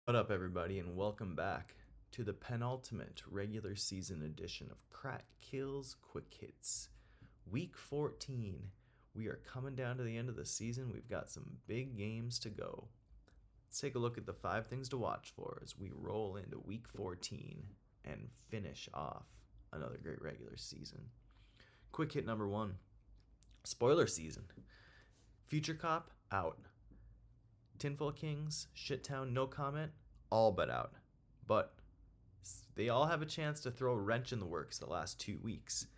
What up, everybody, and welcome back to the penultimate regular season edition of Crack Kills Quick Hits. Week 14. We are coming down to the end of the season. We've got some big games to go. Let's take a look at the 5 things to watch for as we roll into week 14 and finish off another great regular season. Quick hit number 1. Spoiler season. Future Cop out. Tinfoil Kings, Shittown, no comment, all but out. But they all have a chance to throw a wrench in the works the last 2 weeks.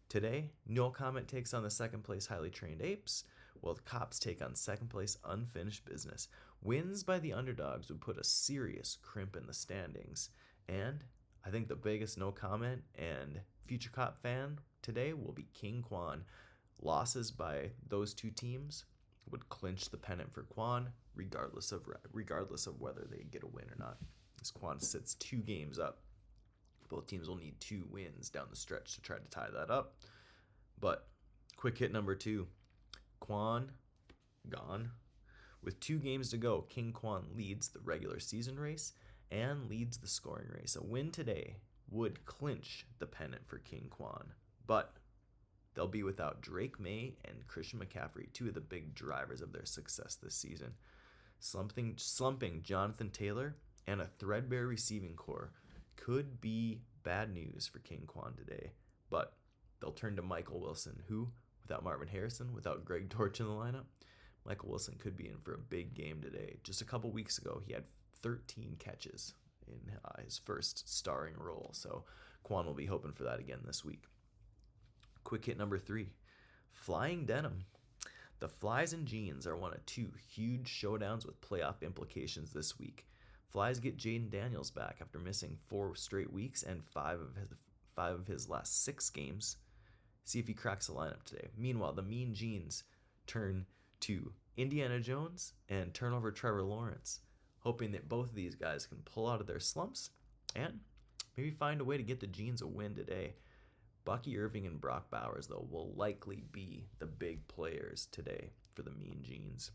Today, no comment takes on the second place Highly Trained Apes, while the Cops take on second place Unfinished Business. Wins by the underdogs would put a serious crimp in the standings. And I think the biggest no comment and future Cop fan today will be King Quon. Losses by those two teams would clinch the pennant for Quon, regardless of whether they get a win or not. As Quon sits 2 games up, both teams will need 2 wins down the stretch to try to tie that up. But quick hit number 2, Quon gone. With 2 games to go, King Quon leads the regular season race and leads the scoring race. A win today would clinch the pennant for King Quon, but they'll be without Drake May and Christian McCaffrey, 2 of the big drivers of their success this season. Slumping Jonathan Taylor and a threadbare receiving core could be bad news for King Quon today, but they'll turn to Michael Wilson, who, without Marvin Harrison, without Greg Dortch in the lineup, Michael Wilson could be in for a big game today. Just a couple weeks ago, he had 13 catches in his first starring role, so Quon will be hoping for that again this week. Quick hit number 3, Flying Denim. The Flies and Jeans are one of 2 huge showdowns with playoff implications this week. Flies get Jaden Daniels back after missing 4 straight weeks and 5 of his last 6 games. See if he cracks the lineup today. Meanwhile, the Mean Jeans turn to Indiana Jones and turn over Trevor Lawrence, hoping that both of these guys can pull out of their slumps and maybe find a way to get the Jeans a win today. Bucky Irving and Brock Bowers, though, will likely be the big players today for the Mean Jeans.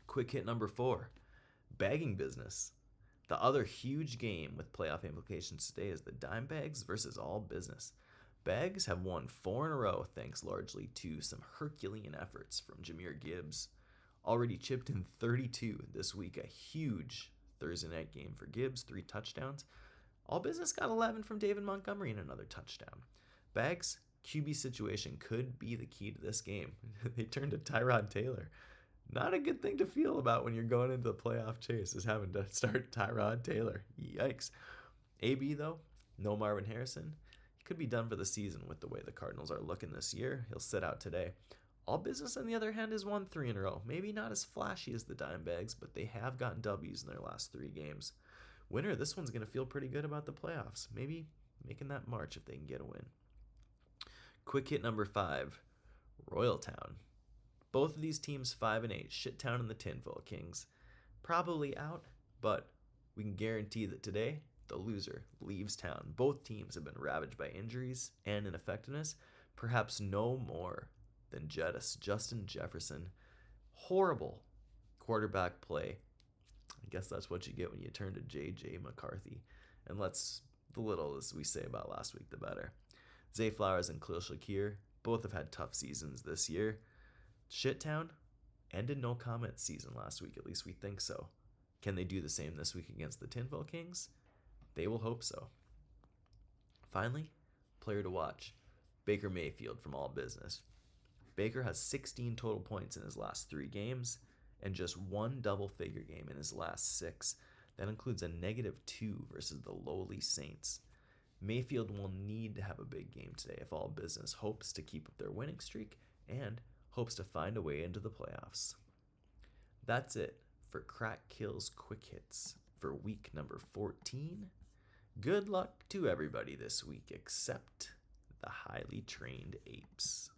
Quick hit number 4, bagging business. The other huge game with playoff implications today is the Dimebags versus All Business. Bags have won 4 in a row thanks largely to some Herculean efforts from Jahmyr Gibbs. Already chipped in 32 this week, a huge Thursday night game for Gibbs, 3 touchdowns. All Business got 11 from David Montgomery and another touchdown. Bags' QB situation could be the key to this game. They turned to Tyrod Taylor. Not a good thing to feel about when you're going into the playoff chase, is having to start Tyrod Taylor. Yikes. AB, though, no Marvin Harrison. He could be done for the season with the way the Cardinals are looking this year. He'll sit out today. All Business, on the other hand, has won 3 in a row. Maybe not as flashy as the Dimebags, but they have gotten W's in their last 3 games. Winner, this one's going to feel pretty good about the playoffs. Maybe making that march if they can get a win. Quick hit number 5, Royal Town. Both of these teams 5 and 8, Shittown and the Tinfoil Kings. Probably out, but we can guarantee that today the loser leaves town. Both teams have been ravaged by injuries and ineffectiveness, perhaps no more than Justin Jefferson. Horrible quarterback play. I guess that's what you get when you turn to J.J. McCarthy. And the little as we say about last week, the better. Zay Flowers and Khalil Shakir both have had tough seasons this year. Shittown ended no comment season last week, at least we think so. Can they do the same this week against the Tinfoil Kings? They will hope so. Finally, player to watch, Baker Mayfield from All Business. Baker has 16 total points in his last 3 games and just 1 double-figure game in his last 6. That includes a -2 versus the lowly Saints. Mayfield will need to have a big game today if All Business hopes to keep up their winning streak and hopes to find a way into the playoffs. That's it for Crack Kills Quick Hits for week number 14. Good luck to everybody this week except the highly trained apes.